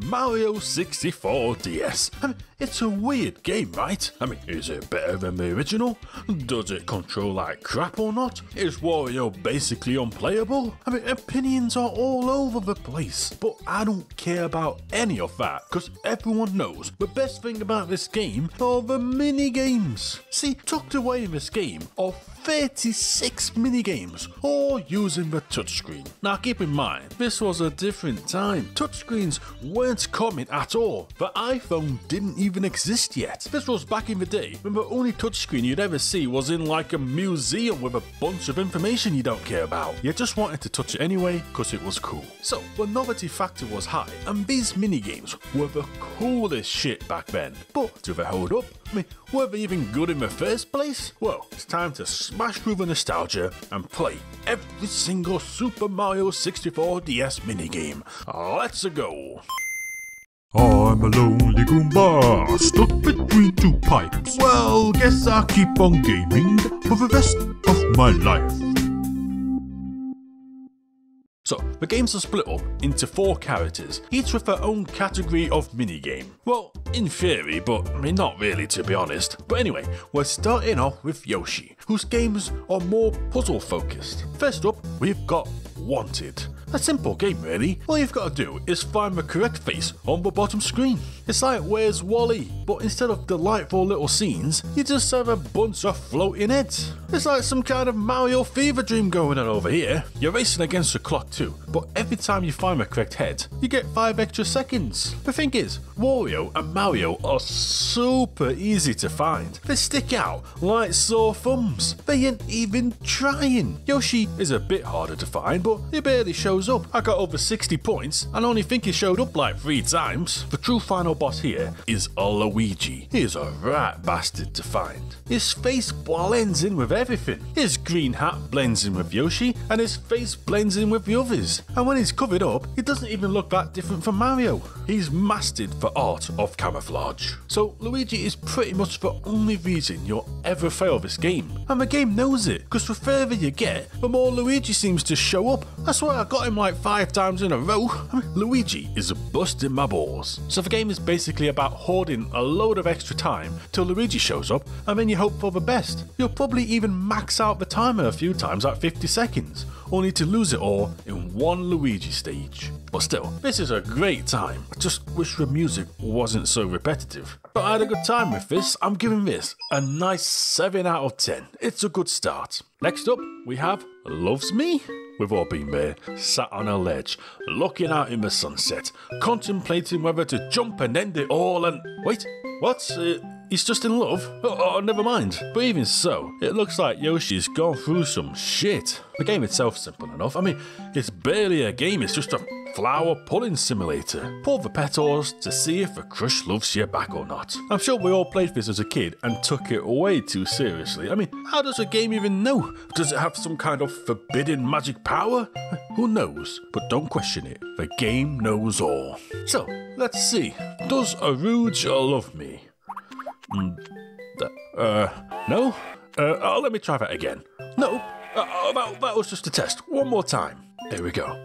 Mario 64 DS. I mean, it's a weird game, right? I mean, is it better than the original? Does it control like crap or not? Is Wario basically unplayable? I mean, opinions are all over the place, but I don't care about any of that, because everyone knows the best thing about this game are the mini-games. See, tucked away in this game are 36 mini-games, all using the touchscreen. Now keep in mind, this was a different time. Touchscreens weren't common at all. The iPhone didn't even exist yet. This was back in the day when the only touchscreen you'd ever see was in like a museum with a bunch of information you don't care about. You just wanted to touch it anyway because it was cool. So the novelty factor was high, and these mini-games were the coolest shit back then. But do they hold up? I mean, were they even good in the first place? Well, it's time to smash through the nostalgia and play every single Super Mario 64 DS minigame. Let's go! I'm a lonely Goomba, stuck between two pipes. Well, guess I'll keep on gaming for the rest of my life. So, the games are split up into 4 characters, each with their own category of minigame. Well, in theory, but I mean not really to be honest. But anyway, we're starting off with Yoshi, whose games are more puzzle focused. First up, we've got Wanted. A simple game really. All you've got to do is find the correct face on the bottom screen. It's like Where's Wally, but instead of delightful little scenes, you just have a bunch of floating heads. It's like some kind of Mario fever dream going on over here. You're racing against the clock too, but every time you find the correct head, you get 5 extra seconds. The thing is, Wario and Mario are super easy to find. They stick out like sore thumbs. They ain't even trying. Yoshi is a bit harder to find, but he barely shows up. I got over 60 points and only think he showed up like 3 times. The true final boss here is Luigi. He is a right bastard to find. His face blends in with everything. His green hat blends in with Yoshi and his face blends in with the others. And when he's covered up, he doesn't even look that different from Mario. He's mastered the art of camouflage. So Luigi is pretty much the only reason you'll ever fail this game. And the game knows it, because the further you get, the more Luigi seems to show up. That's why I got him like 5 times in a row. Luigi is busting my balls. So the game is basically about hoarding a load of extra time till Luigi shows up, and then you hope for the best. You'll probably even max out the timer a few times at 50 seconds, only to lose it all in one Luigi stage. But still, this is a great time. I just wish the music wasn't so repetitive. But I had a good time with this. I'm giving this a nice 7 out of 10. It's a good start. Next up, we have Loves Me. We've all been there, sat on a ledge, looking out in the sunset, contemplating whether to jump and end it all and... Wait, what? He's just in love? Oh, never mind. But even so, it looks like Yoshi's gone through some shit. The game itself's simple enough. I mean, it's barely a game, it's just a flower pulling simulator. Pull the petals to see if a crush loves you back or not. I'm sure we all played this as a kid and took it way too seriously. I mean, how does a game even know? Does it have some kind of forbidden magic power? Who knows? But don't question it. The game knows all. So, let's see. Does Aruj love me? No? Let me try that again. No, that was just a test. One more time. There we go.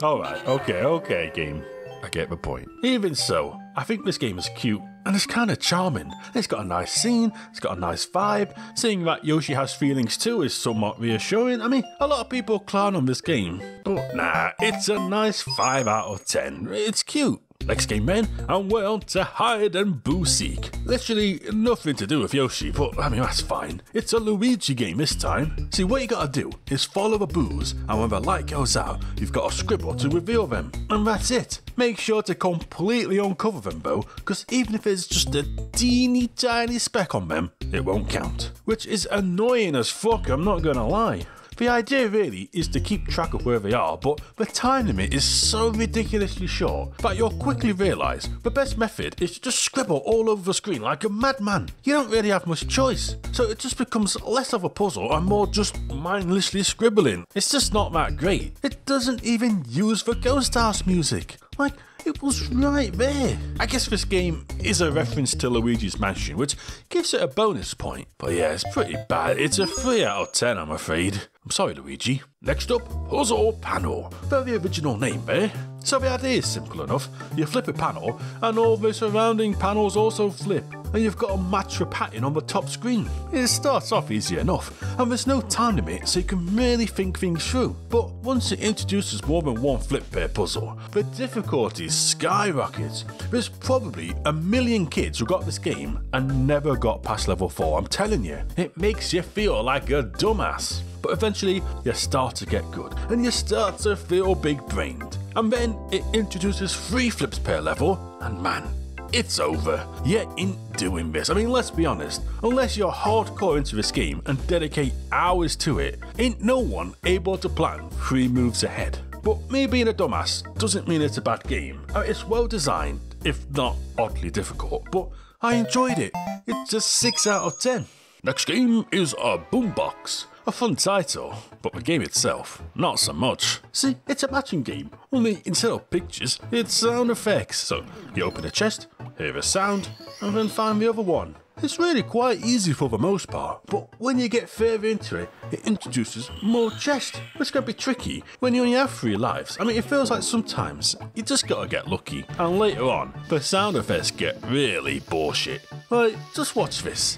Alright, okay, game. I get the point. Even so, I think this game is cute and it's kind of charming. It's got a nice scene, it's got a nice vibe. Seeing that Yoshi has feelings too is somewhat reassuring. I mean, a lot of people clown on this game, but nah, it's a nice 5 out of 10. It's cute. Next game then, and we're on to Hide and Boo Seek. Literally nothing to do with Yoshi, but I mean that's fine. It's a Luigi game this time. See, what you gotta do is follow the boos, and when the light goes out, you've got to scribble to reveal them. And that's it. Make sure to completely uncover them though, because even if there's just a teeny tiny speck on them, it won't count. Which is annoying as fuck, I'm not gonna lie. The idea really is to keep track of where they are, but the time limit is so ridiculously short that you'll quickly realise the best method is to just scribble all over the screen like a madman. You don't really have much choice, so it just becomes less of a puzzle and more just mindlessly scribbling. It's just not that great. It doesn't even use the Ghost House music. Like, it was right there. I guess this game is a reference to Luigi's Mansion, which gives it a bonus point. But yeah, it's pretty bad. It's a 3 out of 10, I'm afraid. I'm sorry, Luigi. Next up, Puzzle Panel. Very original name there. So the idea is simple enough. You flip a panel, and all the surrounding panels also flip, and you've got to match the pattern on the top screen. It starts off easy enough, and there's no time limit, so you can really think things through. But once it introduces more than one flip per puzzle, the difficulty skyrockets. There's probably 1 million kids who got this game and never got past level 4, I'm telling you. It makes you feel like a dumbass. But eventually, you start to get good, and you start to feel big-brained. And then it introduces 3 flips per level, and man, it's over. You ain't doing this. I mean, let's be honest, unless you're hardcore into this game and dedicate hours to it, ain't no one able to plan 3 moves ahead. But me being a dumbass doesn't mean it's a bad game. It's well designed, if not oddly difficult, but I enjoyed it. It's a 6 out of 10. Next game is a Boombox. A fun title, but the game itself, not so much. See, it's a matching game, only instead of pictures, it's sound effects. So you open a chest, hear a sound, and then find the other one. It's really quite easy for the most part, but when you get further into it, it introduces more chests, which can be tricky when you only have 3 lives. I mean, it feels like sometimes you just gotta get lucky, and later on, the sound effects get really bullshit. Like, just watch this.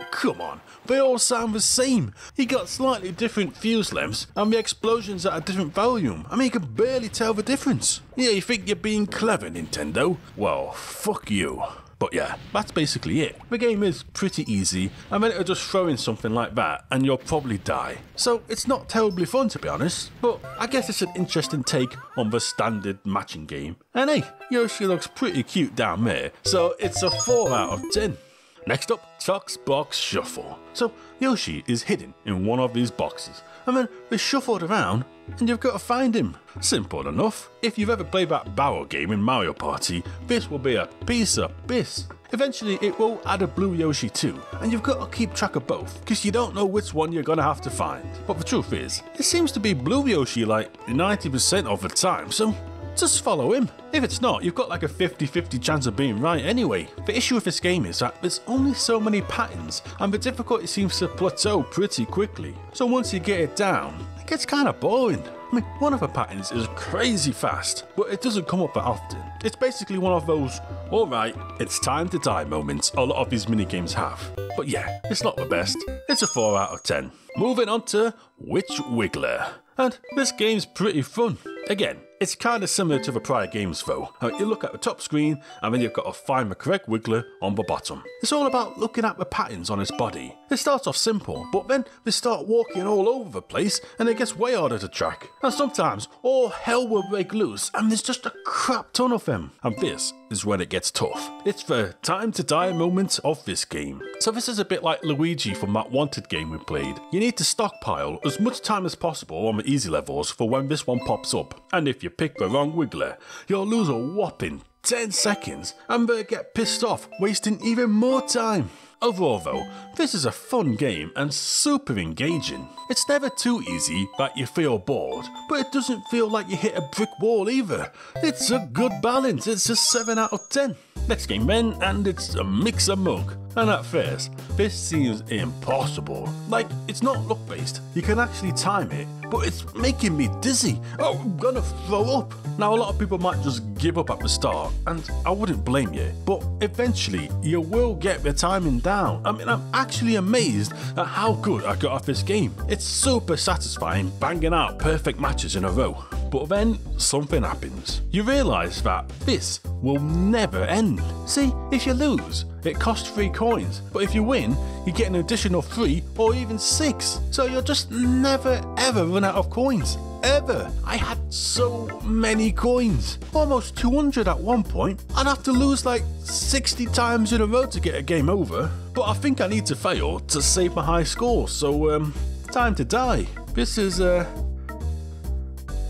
Come on, they all sound the same. You got slightly different fuse lengths and the explosions at a different volume. I mean, you can barely tell the difference. Yeah, you think you're being clever, Nintendo? Well, fuck you. But yeah, that's basically it. The game is pretty easy, and then it'll just throw in something like that and you'll probably die. So it's not terribly fun, to be honest, but I guess it's an interesting take on the standard matching game. And hey, Yoshi looks pretty cute down there, so it's a 4 out of 10. Next up, Tox Box Shuffle. So Yoshi is hidden in one of these boxes, and then they're shuffled around, and you've got to find him. Simple enough. If you've ever played that barrel game in Mario Party, this will be a piece of piss. Eventually it will add a blue Yoshi too, and you've got to keep track of both, because you don't know which one you're gonna have to find. But the truth is, it seems to be blue Yoshi like 90% of the time, so just follow him. If it's not, you've got like a 50-50 chance of being right anyway. The issue with this game is that there's only so many patterns, and the difficulty seems to plateau pretty quickly. So once you get it down, it gets kind of boring. I mean, one of the patterns is crazy fast, but it doesn't come up that often. It's basically one of those, alright, it's time to die moments a lot of these minigames have. But yeah, it's not the best. It's a 4 out of 10. Moving on to Witch Wiggler. And this game's pretty fun. Again, it's kind of similar to the prior games though. You look at the top screen and then you've got to find the correct Wiggler on the bottom. It's all about looking at the patterns on his body. It starts off simple, but then they start walking all over the place and it gets way harder to track. And sometimes all hell will break loose and there's just a crap ton of them. And this is when it gets tough. It's the time to die moment of this game. So this is a bit like Luigi from that Wanted game we played. You need to stockpile as much time as possible on the easy levels for when this one pops up. And if you pick the wrong Wiggler, you'll lose a whopping 10 seconds and they'll get pissed off, wasting even more time. Overall though, this is a fun game and super engaging. It's never too easy that you feel bored, but it doesn't feel like you hit a brick wall either. It's a good balance, it's a 7 out of 10. Next game then, and it's a Mixer Mug. And at first, this seems impossible. Like, it's not luck based, you can actually time it, but it's making me dizzy. Oh, I'm gonna throw up. Now a lot of people might just give up at the start, and I wouldn't blame you, but eventually you will get the timing down. I mean, I'm actually amazed at how good I got at this game. It's super satisfying banging out perfect matches in a row. But then something happens. You realise that this will never end. See, if you lose, it costs 3 coins, but if you win, you get an additional 3 or even 6. So you'll just never ever run out of coins. Ever. I had so many coins. Almost 200 at one point. I'd have to lose like 60 times in a row to get a game over. But I think I need to fail to save my high score, so time to die. This is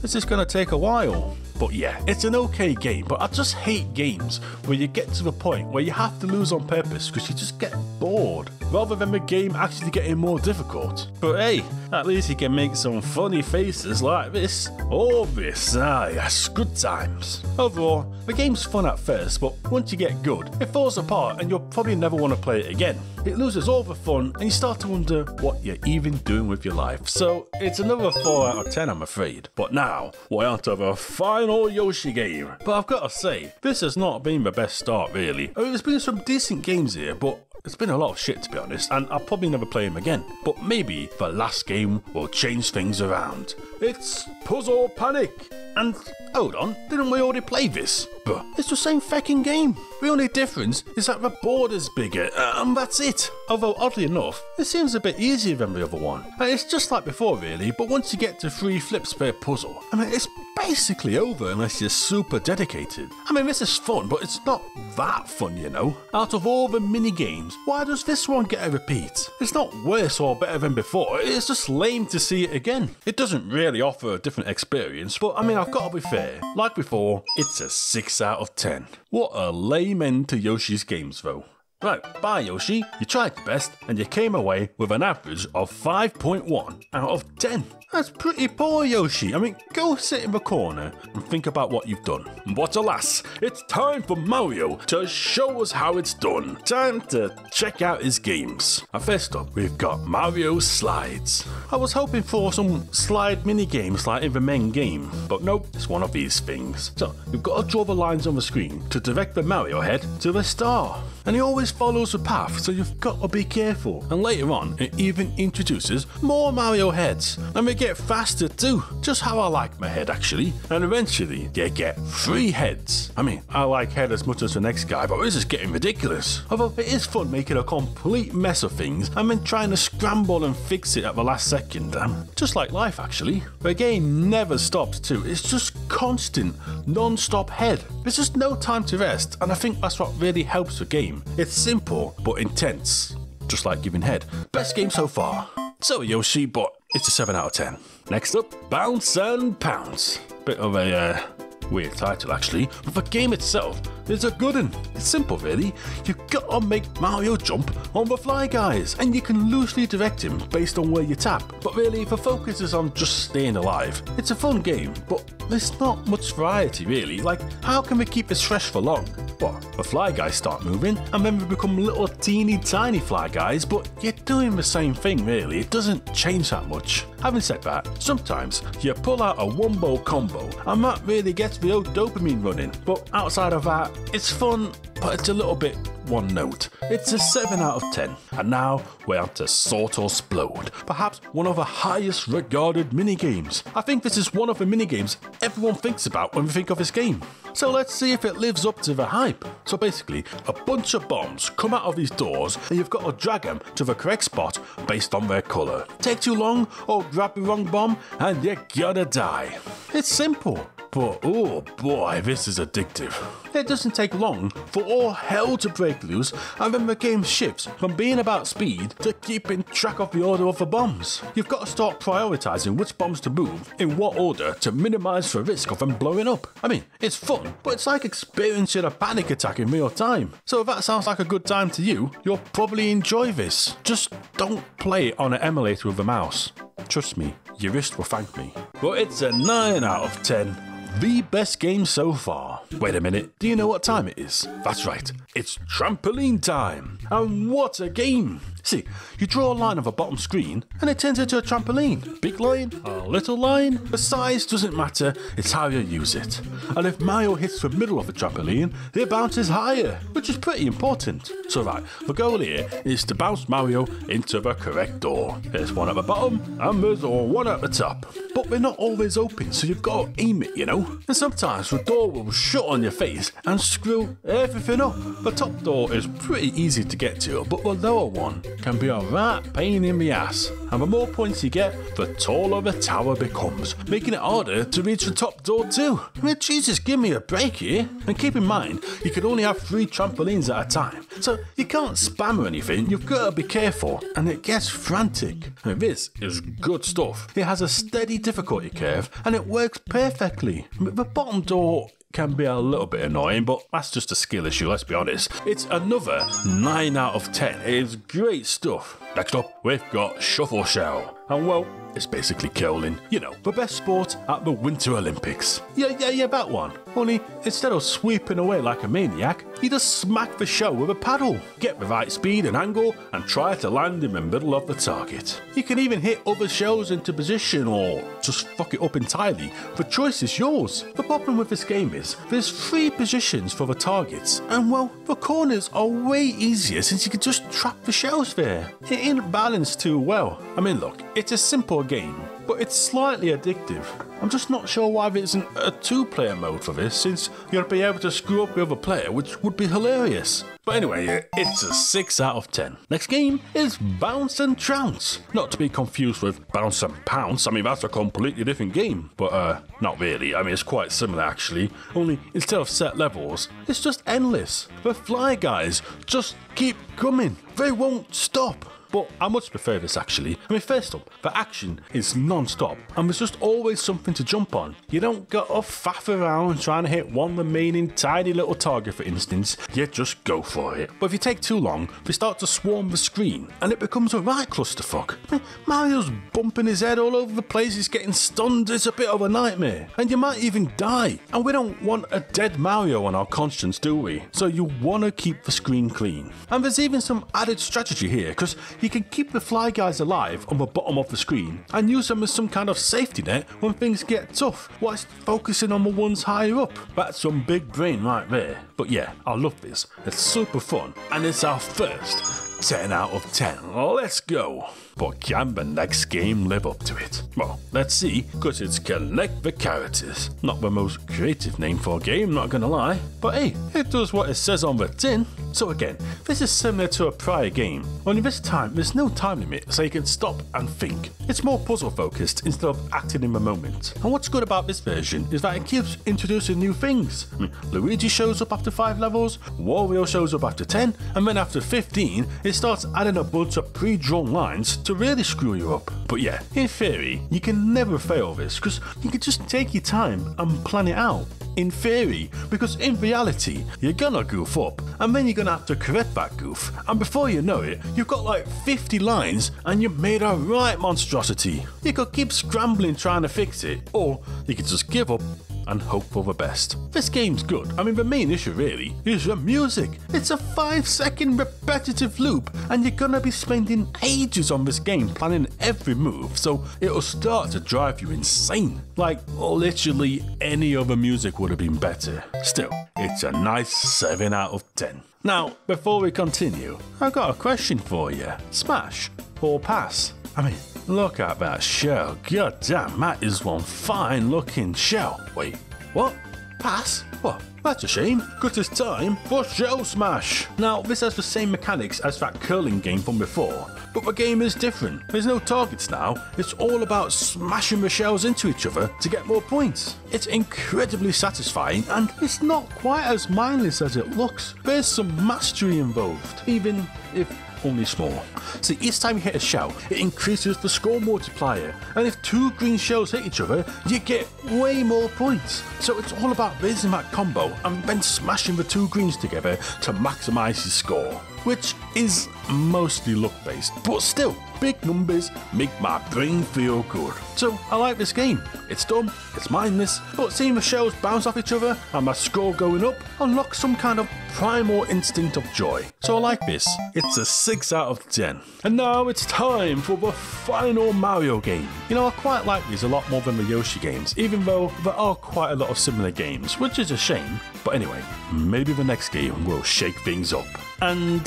this is gonna take a while. But yeah, it's an okay game, but I just hate games where you get to the point where you have to lose on purpose because you just get bored, rather than the game actually getting more difficult. But hey, at least you can make some funny faces like this, or this, yes, good times. Overall, the game's fun at first, but once you get good, it falls apart and you'll probably never want to play it again. It loses all the fun and you start to wonder what you're even doing with your life. So it's another 4 out of 10, I'm afraid. But now, we're on to the final Yoshi game. But I've got to say, this has not been the best start really. I mean, there's been some decent games here, but it's been a lot of shit to be honest, and I'll probably never play him again. But maybe the last game will change things around. It's Puzzle Panic! And hold on, didn't we already play this? But it's the same fucking game. The only difference is that the board is bigger, and that's it. Although oddly enough, it seems a bit easier than the other one. And it's just like before really, but once you get to 3 flips per puzzle, I mean it's basically over unless you're super dedicated. I mean this is fun, but it's not that fun, you know. Out of all the mini games, why does this one get a repeat? It's not worse or better than before, it's just lame to see it again. It doesn't really offer a different experience, but I mean I've got to be fair. Like before, it's a 6 out of 10. What a lame end to Yoshi's games though. Right, bye Yoshi, you tried your best and you came away with an average of 5.1 out of 10. That's pretty poor, Yoshi. I mean, go sit in the corner and think about what you've done. But alas, it's time for Mario to show us how it's done. Time to check out his games. And first up, we've got Mario Slides. I was hoping for some slide mini games like in the main game, but nope, it's one of these things. So, you've got to draw the lines on the screen to direct the Mario head to the star. And he always follows the path, so you've got to be careful. And later on, it even introduces more Mario heads. And they get faster too, just how I like my head actually. And eventually, you get 3 heads. I mean, I like head as much as the next guy, but this is getting ridiculous. Although it is fun making a complete mess of things and then trying to scramble and fix it at the last second. Just like life actually. The game never stops too, it's just constant, non-stop head. There's just no time to rest, and I think that's what really helps the game. It's simple, but intense. Just like giving head. Best game so far. So Yoshi, but it's a 7 out of 10. Next up, Bounce and Pounce. Bit of a weird title actually, but the game itself is a good one. It's simple really. You've got to make Mario jump on the Fly Guys, and you can loosely direct him based on where you tap, but really the focus is on just staying alive. It's a fun game, but there's not much variety really. Like, how can we keep this fresh for long? What, the Fly Guys start moving, and then we become little teeny tiny Fly Guys, but you're doing the same thing really. It doesn't change that much. Having said that, sometimes you pull out a wombo combo, and that really gets the old dopamine running, but outside of that, it's fun, but it's a little bit one note. It's a 7 out of 10. And now we're on to Sort or Splode, perhaps one of the highest regarded minigames. I think this is one of the minigames everyone thinks about when we think of this game. So let's see if it lives up to the hype. So basically, a bunch of bombs come out of these doors and you've got to drag them to the correct spot based on their colour. Take too long or grab the wrong bomb and you're gonna die. It's simple. But oh boy, this is addictive. It doesn't take long for all hell to break loose, and then the game shifts from being about speed to keeping track of the order of the bombs. You've got to start prioritising which bombs to move in what order to minimise the risk of them blowing up. I mean, it's fun, but it's like experiencing a panic attack in real time. So if that sounds like a good time to you, you'll probably enjoy this. Just don't play it on an emulator with a mouse. Trust me, your wrist will thank me. But it's a 9 out of 10. The best game so far. Wait a minute, do you know what time it is? That's right, it's trampoline time. And what a game! See, you draw a line on the bottom screen and it turns into a trampoline. Big line, a little line, the size doesn't matter, it's how you use it. And if Mario hits the middle of the trampoline, it bounces higher, which is pretty important. So right, the goal here is to bounce Mario into the correct door. There's one at the bottom and there's one at the top. But they're not always open, so you've got to aim it, you know? And sometimes the door will shut on your face and screw everything up. The top door is pretty easy to get to, but the lower one can be a right pain in the ass, and the more points you get, the taller the tower becomes, making it harder to reach the top door too. I mean, Jesus, give me a break here. And keep in mind, you can only have 3 trampolines at a time, so you can't spam or anything, you've got to be careful, and it gets frantic. And this is good stuff. It has a steady difficulty curve, and it works perfectly. The bottom door can be a little bit annoying, but that's just a skill issue, let's be honest. It's another 9 out of 10. It is great stuff. Next up, we've got Shuffle Shell. And well, it's basically curling. You know, the best sport at the Winter Olympics. Yeah, that one. Only, instead of sweeping away like a maniac, you just smack the shell with a paddle. Get the right speed and angle, and try to land in the middle of the target. You can even hit other shells into position, or just fuck it up entirely. The choice is yours. The problem with this game is, there's 3 positions for the targets, and well, the corners are way easier since you can just trap the shells there. It ain't balanced too well. I mean, look, it's a simple game, but it's slightly addictive. I'm just not sure why there isn't a 2-player mode for this, since you'll be able to screw up the other player, which would be hilarious. But anyway, it's a 6 out of 10. Next game is Bounce and Trounce. Not to be confused with Bounce and Pounce. I mean, that's a completely different game. But not really. I mean, it's quite similar actually. Only instead of set levels, it's just endless. The Fly Guys just keep coming. They won't stop. But I much prefer this actually. I mean, first up, the action is non-stop, and there's just always something to jump on. You don't got to faff around trying to hit one remaining tiny little target, for instance. You just go for it. But if you take too long, they start to swarm the screen, and it becomes a right clusterfuck. I mean, Mario's bumping his head all over the place, he's getting stunned, it's a bit of a nightmare. And you might even die. And we don't want a dead Mario on our conscience, do we? So you want to keep the screen clean. And there's even some added strategy here, because you can keep the Fly Guys alive on the bottom of the screen and use them as some kind of safety net when things get tough, whilst focusing on the ones higher up. That's some big brain right there. But yeah, I love this. It's super fun, and it's our first 10 out of 10. Let's go. But can the next game live up to it? Well, let's see, because it's Collect the Characters. Not the most creative name for a game, not gonna lie. But hey, it does what it says on the tin. So again, this is similar to a prior game, only this time there's no time limit, so you can stop and think. It's more puzzle focused instead of acting in the moment. And what's good about this version is that it keeps introducing new things. I mean, Luigi shows up after 5 levels, Wario shows up after 10, and then after 15, it starts adding a bunch of pre-drawn lines to really screw you up. But yeah, in theory, you can never fail this, because you can just take your time and plan it out. In theory, because in reality, you're gonna goof up, and then you're gonna have to correct that goof, and before you know it, you've got like 50 lines, and you've made a right monstrosity. You could keep scrambling trying to fix it, or you could just give up and hope for the best. This game's good. I mean, the main issue really is the music. It's a 5-second repetitive loop, and you're gonna be spending ages on this game planning every move, so it'll start to drive you insane. Like, literally any other music would have been better. Still, it's a nice 7 out of 10. Now, before we continue, I've got a question for you. Smash or pass? I mean, look at that shell. God damn, that is one fine looking shell. Wait, what? Pass? What? That's a shame, because it's time for Shell Smash. Now, this has the same mechanics as that curling game from before, but the game is different. There's no targets now, it's all about smashing the shells into each other to get more points. It's incredibly satisfying, and it's not quite as mindless as it looks. There's some mastery involved, even if only small. See, each time you hit a shell, it increases the score multiplier, and if 2 green shells hit each other, you get way more points. So it's all about raising that combo and then smashing the 2 greens together to maximise your score, which is mostly luck based, but still, big numbers make my brain feel good. So I like this game. It's dumb, it's mindless, but seeing the shells bounce off each other and my score going up unlocks some kind of primal instinct of joy. So I like this. It's a 6 out of 10. And now it's time for the final Mario game. You know, I quite like these a lot more than the Yoshi games, even though there are quite a lot of similar games, which is a shame. But anyway, maybe the next game will shake things up. And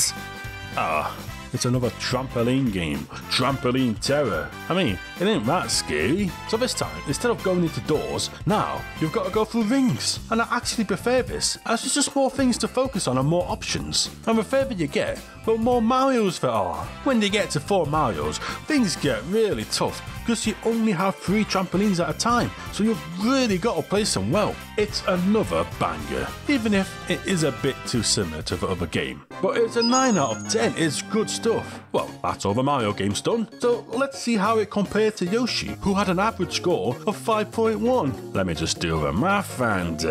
it's another trampoline game, Trampoline Terror. I mean, it ain't that scary. So this time, instead of going into doors, now you've got to go through rings. And I actually prefer this, as there's just more things to focus on and more options. And the further you get, the more Marios there are. When you get to 4 Marios, things get really tough because you only have 3 trampolines at a time, so you've really got to place them well. It's another banger, even if it is a bit too similar to the other game. But it's a 9 out of 10, it's good stuff. Well, that's all the Mario game's done, so let's see how it compared to Yoshi, who had an average score of 5.1. Let me just do the math and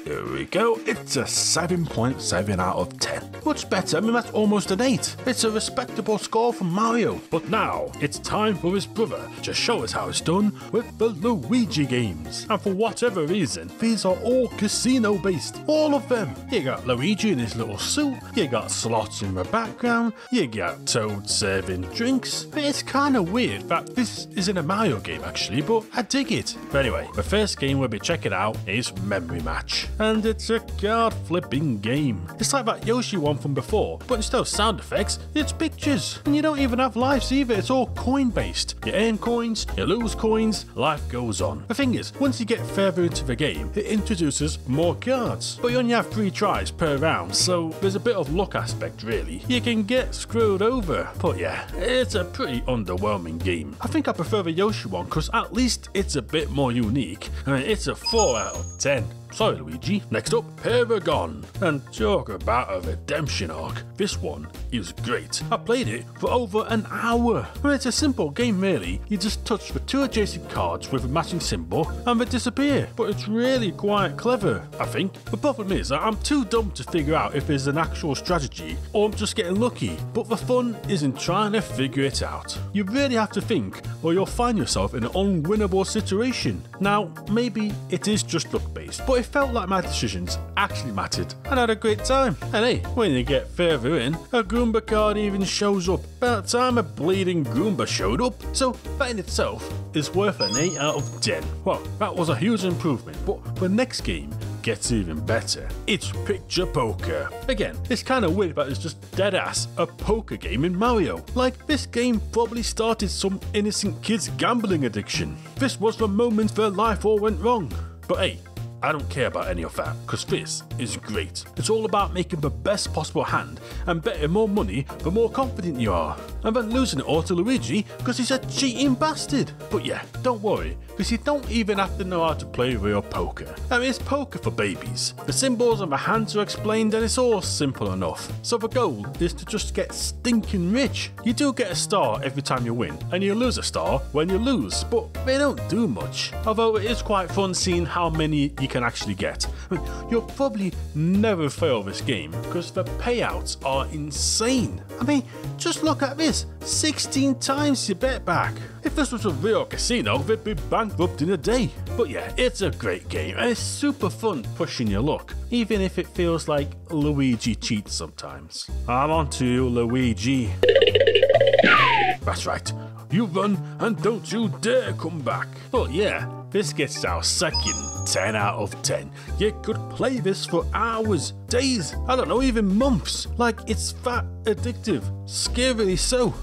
here we go, it's a 7.7 out of 10. Much better, I mean that's almost an 8. It's a respectable score from Mario. But now, it's time for his brother to show us how it's done with the Luigi games. And for whatever reason, these are all casino based. All of them. You got Luigi in his little suit, you got slots in the background, you got Toad serving drinks. It's kinda weird that this isn't a Mario game actually, but I dig it. But anyway, the first game we'll be checking out is Memory Match. And it's a card flipping game. It's like that Yoshi one from before, but instead of sound effects, it's pictures. And you don't even have lives either, it's all coin based. You earn coins, you lose coins, life goes on. The thing is, once you get further into the game, it introduces more cards. But you only have 3 tries per round, so there's a bit of luck aspect really. You can get screwed over. But yeah, it's a pretty underwhelming game. I think I prefer the Yoshi one because at least it's a bit more unique. I mean, it's a 4 out of 10. Sorry Luigi. Next up, Paragon. And talk about a redemption arc. This one is great. I played it for over an hour. Well, it's a simple game really. You just touch the 2 adjacent cards with a matching symbol and they disappear. But it's really quite clever, I think. The problem is that I'm too dumb to figure out if there's an actual strategy or I'm just getting lucky. But the fun is in trying to figure it out. You really have to think or you'll find yourself in an unwinnable situation. Now, maybe it is just luck based, but it felt like my decisions actually mattered and I had a great time. And hey, when you get further in, a Goomba card even shows up. About time a bleeding Goomba showed up, so that in itself is worth an 8 out of 10. Well, that was a huge improvement, but the next game gets even better. It's Picture Poker. Again, it's kind of weird that it's just dead ass a poker game in Mario. Like, this game probably started some innocent kid's gambling addiction. This was the moment their life all went wrong. But hey, I don't care about any of that, because this is great. It's all about making the best possible hand and betting more money the more confident you are. And then losing it all to Luigi because he's a cheating bastard. But yeah, don't worry, because you don't even have to know how to play real poker. I mean, it's poker for babies. The symbols and the hands are explained and it's all simple enough. So the goal is to just get stinking rich. You do get a star every time you win, and you lose a star when you lose, but they don't do much. Although it is quite fun seeing how many you can actually get. I mean, you'll probably never fail this game because the payouts are insane. I mean, just look at this, 16 times your bet back. If this was a real casino, they'd be bankrupt in a day. But yeah, it's a great game and it's super fun pushing your luck, even if it feels like Luigi cheats sometimes. I'm on to you, Luigi. That's right, you run and don't you dare come back. But yeah, this gets our second 10 out of 10. You could play this for hours, days, I don't know, even months. Like, it's that addictive, scarily so.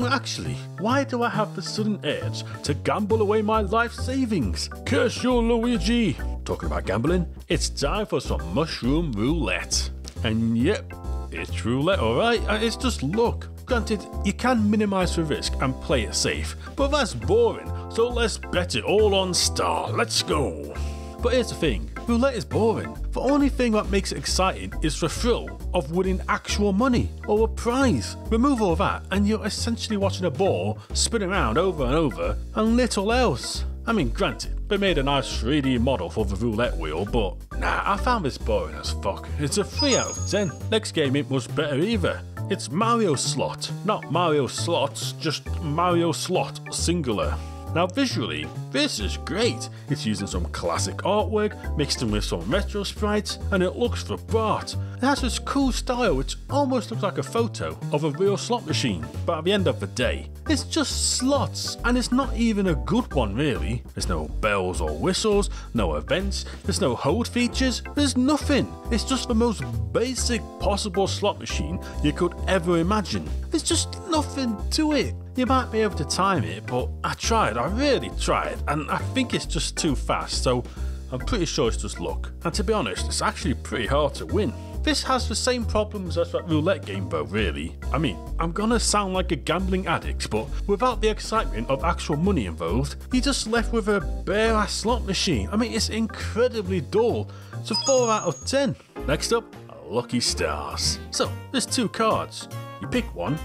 Actually, why do I have the sudden urge to gamble away my life savings? Curse you, Luigi! Talking about gambling, it's time for some mushroom roulette. And yep, it's roulette, alright, and it's just luck. Granted, you can minimise the risk and play it safe, but that's boring, so let's bet it all on Star. Let's go! But here's the thing, roulette is boring. The only thing that makes it exciting is the thrill of winning actual money or a prize. Remove all that and you're essentially watching a ball spin around over and over and little else. I mean, granted, they made a nice 3D model for the roulette wheel, but nah, I found this boring as fuck. It's a 3 out of 10. Next game ain't much better either. It's Mario Slot. Not Mario Slots, just Mario Slot, singular. Now visually, this is great. It's using some classic artwork, mixed in with some retro sprites, and it looks for Bart. It has this cool style which almost looks like a photo of a real slot machine, but at the end of the day, it's just slots, and it's not even a good one really. There's no bells or whistles, no events, there's no hold features, there's nothing. It's just the most basic possible slot machine you could ever imagine. There's just nothing to it. You might be able to time it, but I really tried, and I think it's just too fast, so I'm pretty sure it's just luck. And to be honest, it's actually pretty hard to win. This has the same problems as that roulette game though, really. I mean, I'm gonna sound like a gambling addict, but without the excitement of actual money involved, you're just left with a bare ass slot machine. I mean, it's incredibly dull. It's a 4 out of 10. Next up, Lucky Stars. So, there's 2 cards. You pick one,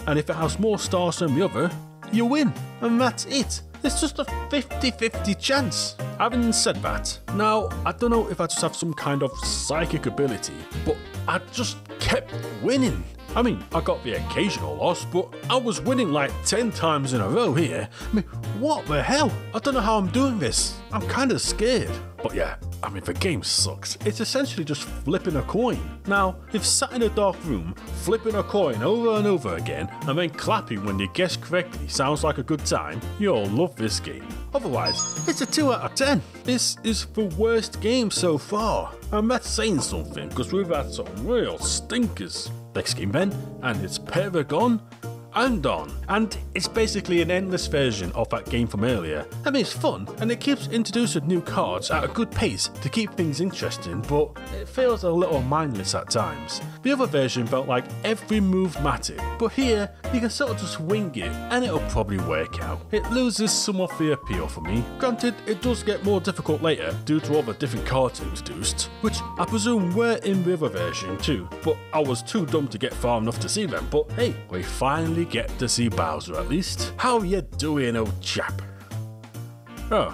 and if it has more stars than the other, you win. And that's it. It's just a 50-50 chance. Having said that, now I don't know if I just have some kind of psychic ability, but I just kept winning. I mean, I got the occasional loss, but I was winning like 10 times in a row here. I mean, what the hell? I don't know how I'm doing this. I'm kind of scared. But yeah, I mean, the game sucks. It's essentially just flipping a coin. Now, if sat in a dark room, flipping a coin over and over again, and then clapping when you guess correctly sounds like a good time, you'll love this game. Otherwise, it's a 2 out of 10. This is the worst game so far. And that's saying something, because we've had some real stinkers. Next game then, and it's Paragon Andon, and it's basically an endless version of that game from earlier. I mean, it's fun, and it keeps introducing new cards at a good pace to keep things interesting, but it feels a little mindless at times. The other version felt like every move mattered, but here, you can sort of just wing it, and it'll probably work out. It loses some of the appeal for me. Granted, it does get more difficult later due to all the different cards introduced, which I presume were in the other version too, but I was too dumb to get far enough to see them. But hey, we finally get to see Bowser at least. How you doing, old chap? Oh,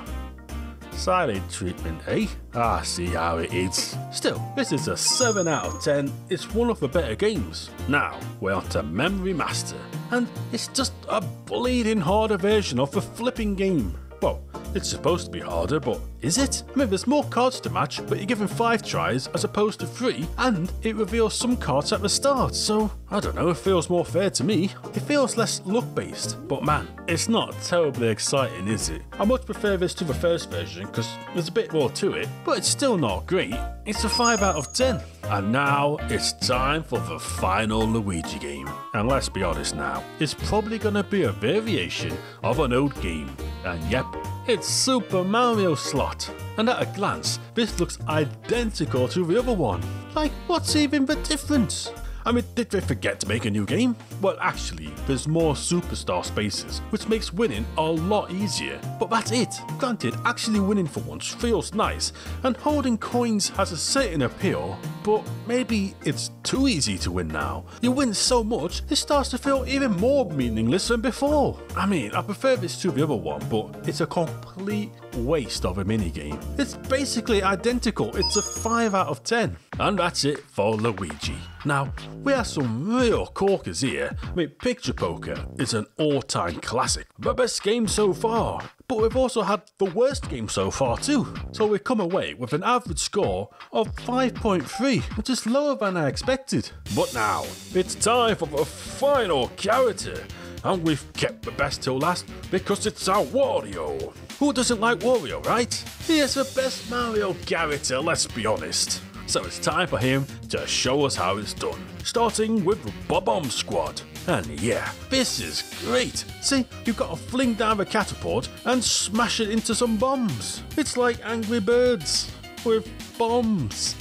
silent treatment, eh? I see how it is. Still, this is a 7 out of 10. It's one of the better games. Now, we're on to Memory Master, and it's just a bleeding harder version of the flipping game. Well, it's supposed to be harder, but is it? I mean, there's more cards to match, but you're given 5 tries as opposed to 3, and it reveals some cards at the start, so I don't know, it feels more fair to me. It feels less luck-based, but man, it's not terribly exciting, is it? I much prefer this to the first version, because there's a bit more to it, but it's still not great. It's a 5 out of 10. And now, it's time for the final Luigi game. And let's be honest now, it's probably gonna be a variation of an old game. And yep, it's Super Mario Slot. And at a glance, this looks identical to the other one. Like, what's even the difference? I mean, did they forget to make a new game? Well, actually, there's more superstar spaces, which makes winning a lot easier. But that's it. Granted, actually winning for once feels nice, and holding coins has a certain appeal, but maybe it's too easy to win now. You win so much, it starts to feel even more meaningless than before. I mean, I prefer this to the other one, but it's a complete waste of a minigame. It's basically identical. It's a 5 out of 10. And that's it for Luigi. Now, we have some real corkers here. I mean, Picture Poker is an all-time classic, the best game so far. But we've also had the worst game so far too. So we come away with an average score of 5.3, which is lower than I expected. But now, it's time for the final character. And we've kept the best till last because it's our Wario. Who doesn't like Wario, right? He is the best Mario character, let's be honest. So it's time for him to show us how it's done. Starting with the Bob-omb Squad. And yeah, this is great. See, you've got to fling down the catapult and smash it into some bombs. It's like Angry Birds with bombs.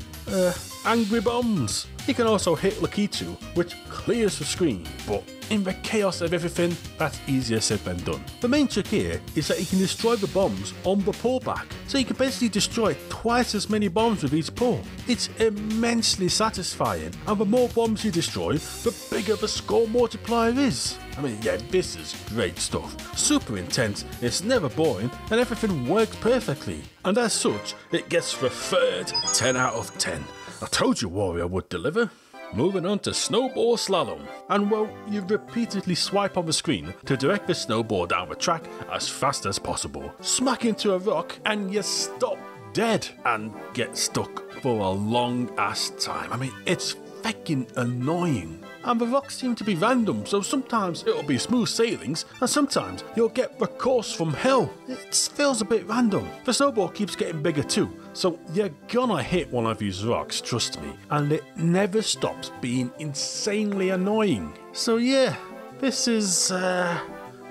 Angry bombs. You can also hit Lakitu, which clears the screen, but in the chaos of everything, that's easier said than done. The main trick here is that you can destroy the bombs on the pullback, so you can basically destroy twice as many bombs with each pull. It's immensely satisfying, and the more bombs you destroy, the bigger the score multiplier is. I mean, yeah, this is great stuff. Super intense, it's never boring, and everything works perfectly. And as such, it gets the third 10 out of 10. I told you Wario would deliver. Moving on to snowball slalom, and well, you repeatedly swipe on the screen to direct the snowball down the track as fast as possible, smack into a rock and you stop dead and get stuck for a long ass time. I mean, it's fucking annoying. And the rocks seem to be random, so sometimes it'll be smooth sailings, and sometimes you'll get the course from hell. It feels a bit random. The snowball keeps getting bigger too, so you're gonna hit one of these rocks, trust me, and it never stops being insanely annoying. So yeah, this is,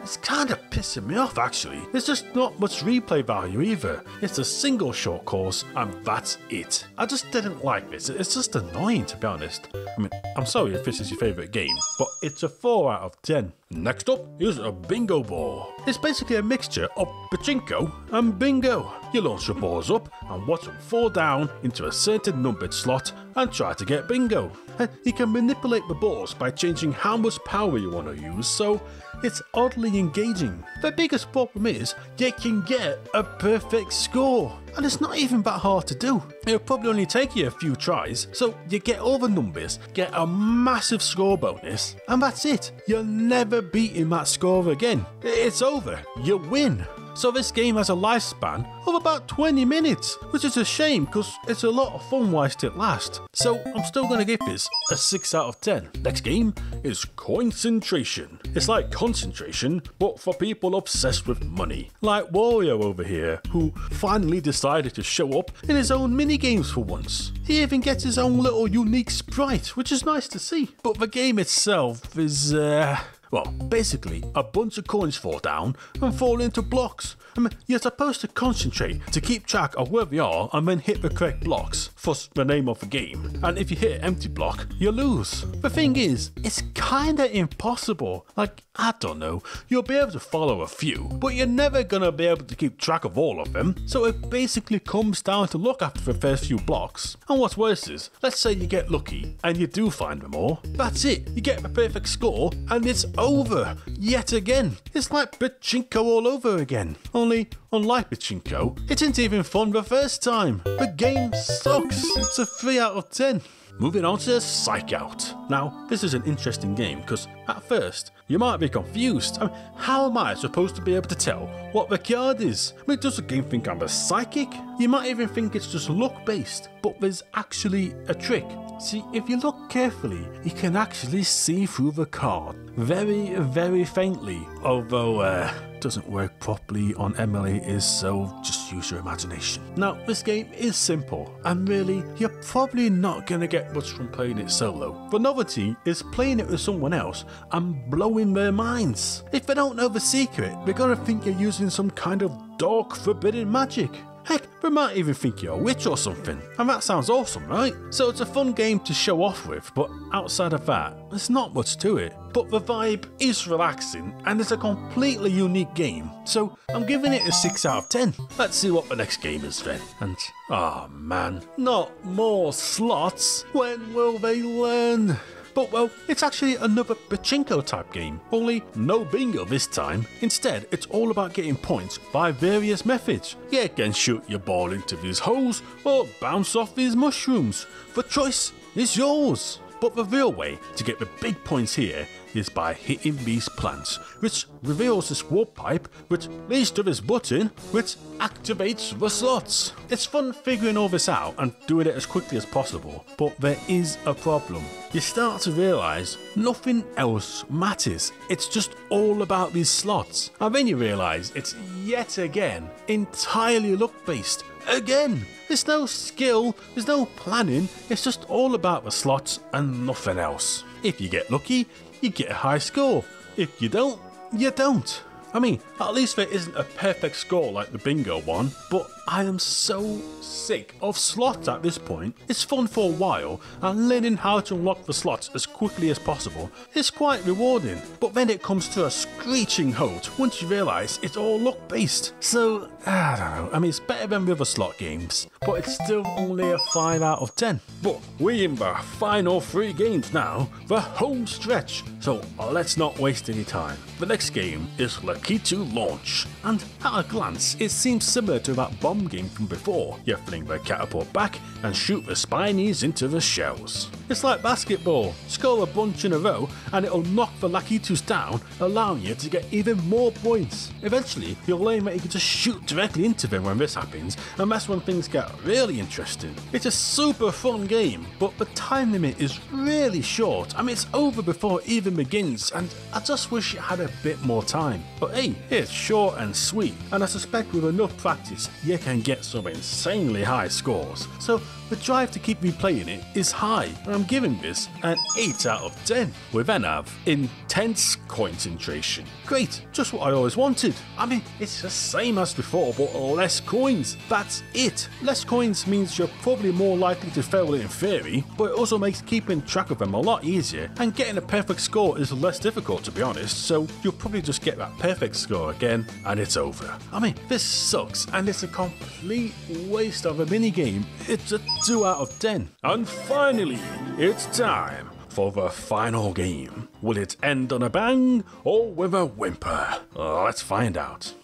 it's kind of pissing me off actually. There's just not much replay value either. It's a single short course and that's it. I just didn't like this. It's just annoying to be honest. I mean, I'm sorry if this is your favourite game, but it's a 4 out of 10. Next up is a bingo ball. It's basically a mixture of pachinko and bingo. You launch your balls up and watch them fall down into a certain numbered slot and try to get bingo. And you can manipulate the balls by changing how much power you want to use, so it's oddly engaging. The biggest problem is you can get a perfect score, and it's not even that hard to do. It'll probably only take you a few tries, so you get all the numbers, get a massive score bonus, and that's it. You're never beating that score again. It's over. You win. So this game has a lifespan of about 20 minutes, which is a shame because it's a lot of fun whilst it lasts. So I'm still going to give this a 6 out of 10. Next game is Coincentration. It's like concentration, but for people obsessed with money. Like Wario over here, who finally decided to show up in his own minigames for once. He even gets his own little unique sprite, which is nice to see. But the game itself is, well, basically, a bunch of coins fall down and fall into blocks. I mean, you're supposed to concentrate to keep track of where they are and then hit the correct blocks, thus the name of the game. And if you hit an empty block, you lose. The thing is, it's kinda impossible. Like, I don't know, you'll be able to follow a few, but you're never gonna be able to keep track of all of them. So it basically comes down to luck after the first few blocks. And what's worse is, let's say you get lucky and you do find them all. That's it, you get the perfect score and it's over yet again. It's like pachinko all over again. Only, unlike pachinko, it isn't even fun the first time. The game sucks. It's a 3 out of 10. Moving on to Psych Out. Now, this is an interesting game because at first, you might be confused. I mean, how am I supposed to be able to tell what the card is? I mean, does the game think I'm a psychic? You might even think it's just luck based, but there's actually a trick. See, if you look carefully, you can actually see through the card. Very, very faintly, although doesn't work properly on emulators, so just use your imagination. Now, this game is simple, and really, you're probably not going to get much from playing it solo. The novelty is playing it with someone else and blowing their minds. If they don't know the secret, they're going to think you're using some kind of dark, forbidden magic. Heck, they might even think you're a witch or something. And that sounds awesome, right? So it's a fun game to show off with, but outside of that, there's not much to it. But the vibe is relaxing, and it's a completely unique game. So I'm giving it a 6 out of 10. Let's see what the next game is then. And, oh man, not more slots. When will they learn? But well, it's actually another pachinko type game, only no bingo this time. Instead, it's all about getting points by various methods. You can shoot your ball into these holes or bounce off these mushrooms. The choice is yours. But the real way to get the big points here is by hitting these plants, which reveals this warp pipe, which leads to this button, which activates the slots. It's fun figuring all this out and doing it as quickly as possible, but there is a problem. You start to realise nothing else matters. It's just all about these slots. And then you realise it's yet again entirely luck based. Again, there's no skill, there's no planning, it's just all about the slots and nothing else. If you get lucky, you get a high score. If you don't, you don't. I mean, at least there isn't a perfect score like the bingo one, but I am so sick of slots at this point. It's fun for a while, and learning how to unlock the slots as quickly as possible is quite rewarding, but then it comes to a screeching halt once you realise it's all luck based. So, I don't know, I mean it's better than the other slot games, but it's still only a 5 out of 10. But we're in the final 3 games now, the home stretch, so let's not waste any time. The next game is Lakitu Launch, and at a glance it seems similar to that bomb bomb game from before. You fling the catapult back and shoot the spinies into the shells. It's like basketball. Score a bunch in a row and it'll knock the Lakitus down, allowing you to get even more points. Eventually, you'll learn that you can just shoot directly into them when this happens, and that's when things get really interesting. It's a super fun game, but the time limit is really short. I mean, it's over before it even begins, and I just wish it had a bit more time. But hey, it's short and sweet, and I suspect with enough practice, you can get some insanely high scores. So the drive to keep replaying it is high, and I'm giving this an 8 out of 10. We then have Intense Concentration. Great, just what I always wanted. I mean, it's the same as before, but less coins. That's it. Less coins means you're probably more likely to fail in theory, but it also makes keeping track of them a lot easier, and getting a perfect score is less difficult, to be honest, so you'll probably just get that perfect score again, and it's over. I mean, this sucks, and it's a complete waste of a minigame. It's a 2 out of 10. And finally, it's time for the final game. Will it end on a bang or with a whimper? Let's find out.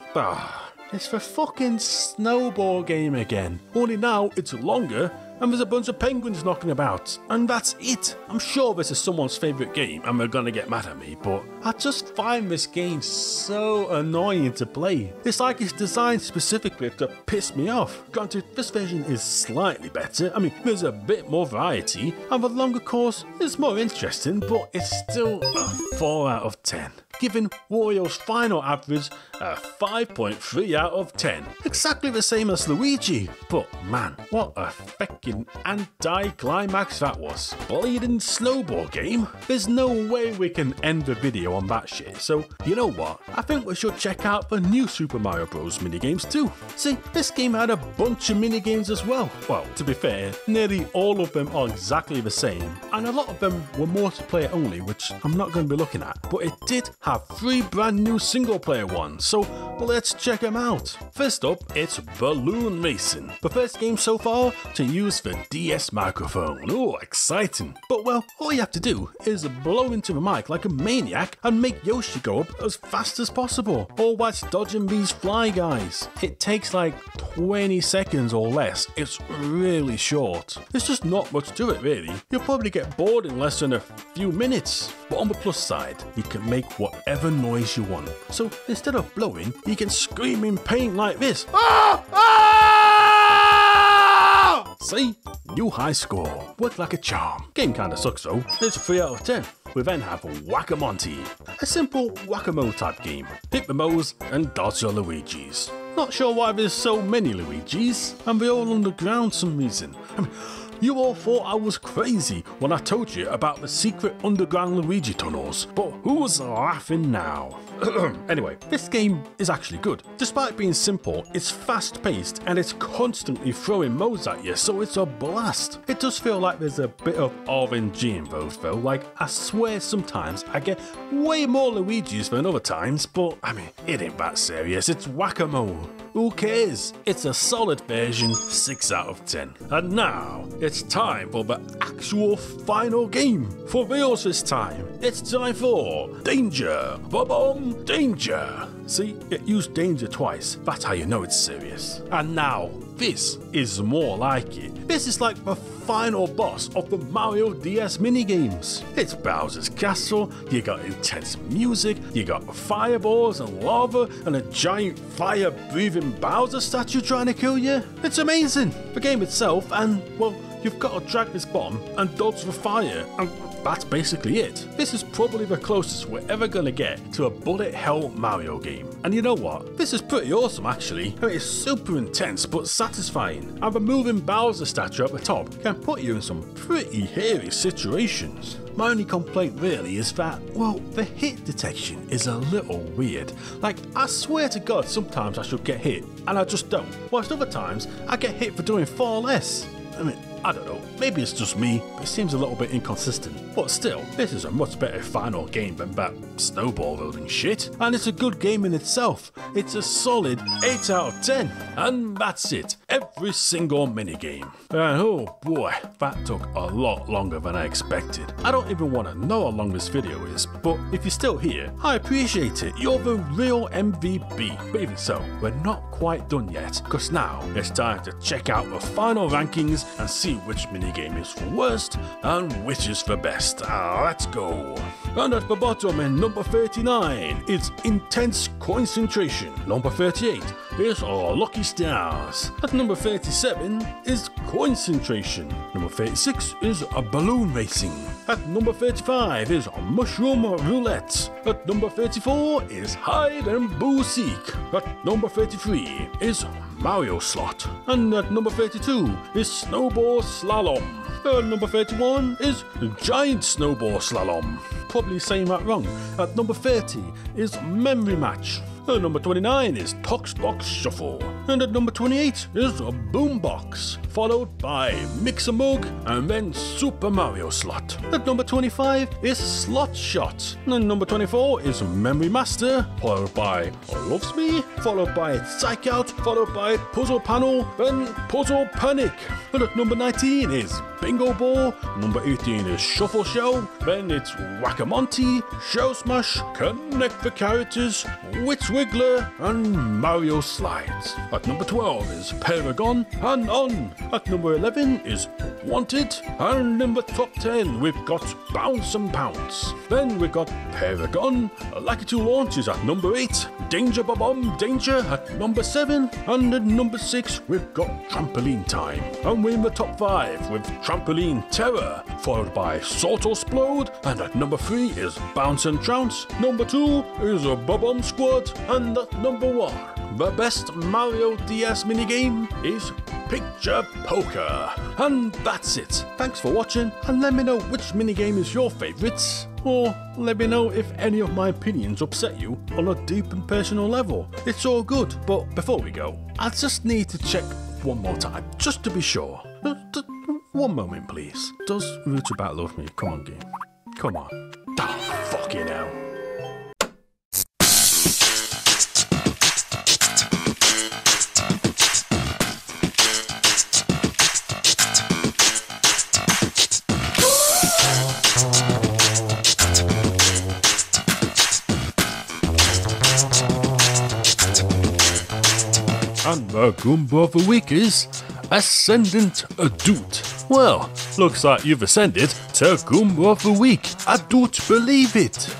It's the fucking snowball game again. Only now it's longer and there's a bunch of penguins knocking about. And that's it. I'm sure this is someone's favourite game and they're gonna get mad at me, but I just find this game so annoying to play. It's like it's designed specifically to piss me off. Granted, this version is slightly better. I mean, there's a bit more variety and the longer course is more interesting, but it's still a 4 out of 10. Giving Wario's final average a 5.3 out of 10. Exactly the same as Luigi. But man, what a feckin' anti-climax that was. Bleeding snowball game? There's no way we can end the video on that shit. So, you know what? I think we should check out the new Super Mario Bros. Minigames too. See, this game had a bunch of minigames as well. Well, to be fair, nearly all of them are exactly the same. And a lot of them were multiplayer only, which I'm not going to be looking at. But it did have 3 brand new single player ones, so let's check them out. First up, it's Balloon Racing, the first game so far to use the DS microphone. Oh, exciting. But well, all you have to do is blow into the mic like a maniac and make Yoshi go up as fast as possible, or whilst dodging these fly guys. It takes like 20 seconds or less. It's really short. There's just not much to it really. You'll probably get bored in less than a few minutes. But on the plus side, you can make whatever noise you want. So instead of blowing, you can scream in pain like this. Ah! Ah! See? New high score. Worked like a charm. Game kinda sucks though. It's 3 out of 10. We then have Whack-A-Monty, a simple whack-a-mole type game. Hit the moles and dodge your Luigis. Not sure why there's so many Luigis, and they're all underground for some reason. I mean, you all thought I was crazy when I told you about the secret underground Luigi tunnels, but who's laughing now? Anyway, this game is actually good. Despite being simple, it's fast paced and it's constantly throwing modes at you, so it's a blast. It does feel like there's a bit of RNG involved though, like I swear sometimes I get way more Luigis than other times, but I mean, it ain't that serious, it's whack-a-mole. Who cares? It's a solid version, 6 out of 10. And now, it's time for the actual final game. For reals this time, it's time for Danger! Ba-bum! Danger! See, it used danger twice, that's how you know it's serious. And now, this is more like it. This is like the final boss of the Mario DS minigames. It's Bowser's Castle, you got intense music, you got fireballs and lava, and a giant fire-breathing Bowser statue trying to kill you. It's amazing. The game itself, and well, you've got to drag this bomb and dodge the fire, and that's basically it. This is probably the closest we're ever gonna get to a bullet hell Mario game. And you know what? This is pretty awesome actually. I mean, it's super intense but satisfying. And the moving Bowser statue at the top can put you in some pretty hairy situations. My only complaint really is that, well, the hit detection is a little weird. Like, I swear to God sometimes I should get hit, and I just don't. Whilst other times, I get hit for doing far less. I mean, I don't know, maybe it's just me, but it seems a little bit inconsistent. But still, this is a much better final game than that snowball building shit, and it's a good game in itself. It's a solid 8 out of 10. And that's it. every single minigame. And oh boy, that took a lot longer than I expected. I don't even want to know how long this video is, but if you're still here, I appreciate it. You're the real MVP. But even so, we're not quite done yet, because now it's time to check out the final rankings and see which minigame is the worst and which is the best. Let's go. And at the bottom in number 39 is Intense Concentration. Number 38 is Lucky Stars. At number 37 is Concentration. Number 36 is Balloon Racing. At number 35 is Mushroom Roulette. At number 34 is Hide and Boo Seek. At number 33 is Mario Slot. And at number 32 is Snowball Slalom. At number 31 is Giant Snowball Slalom. Probably saying that wrong. At number 30 is Memory Match. At number 29 is Toxbox Shuffle. And at number 28 is Boombox, followed by Mix-a-Mug and then Super Mario Slot. At number 25 is Slot Shot. And number 24 is Memory Master, followed by Loves Me, followed by Psych Out, followed by Puzzle Panel, then Puzzle Panic. And at number 19 is Bingo Ball, number 18 is Shuffle Show, then it's Whack-a-Monty, Show Smash, Connect the Characters, Witch Wiggler, and Mario Slides. At number 12 is Paragon and On. At number 11 is Wanted, and in the top 10 we've got Bounce and Pounce. Then we've got Paragon, Lucky 2 Launches at number 8, Danger Bob-omb Danger at number 7, and at number 6 we've got Trampoline Time. And we're in the top 5 with Trampoline Terror, followed by Salt-O-Splode, and at number 3 is Bounce and Trounce. Number 2 is a Bob-omb Squad, and at number 1, the best Mario DS minigame is Picture Poker. And that's it. Thanks for watching, and let me know which minigame is your favourite. Or let me know if any of my opinions upset you on a deep and personal level. It's all good, but before we go, I just need to check one more time, just to be sure. One moment, please. Does Rootabat love me? Come on, game. Come on. Oh, fucking hell. And the Goomba of the week is Ascendant Adult. Well, looks like you've ascended to Goomba of the week. I don't believe it.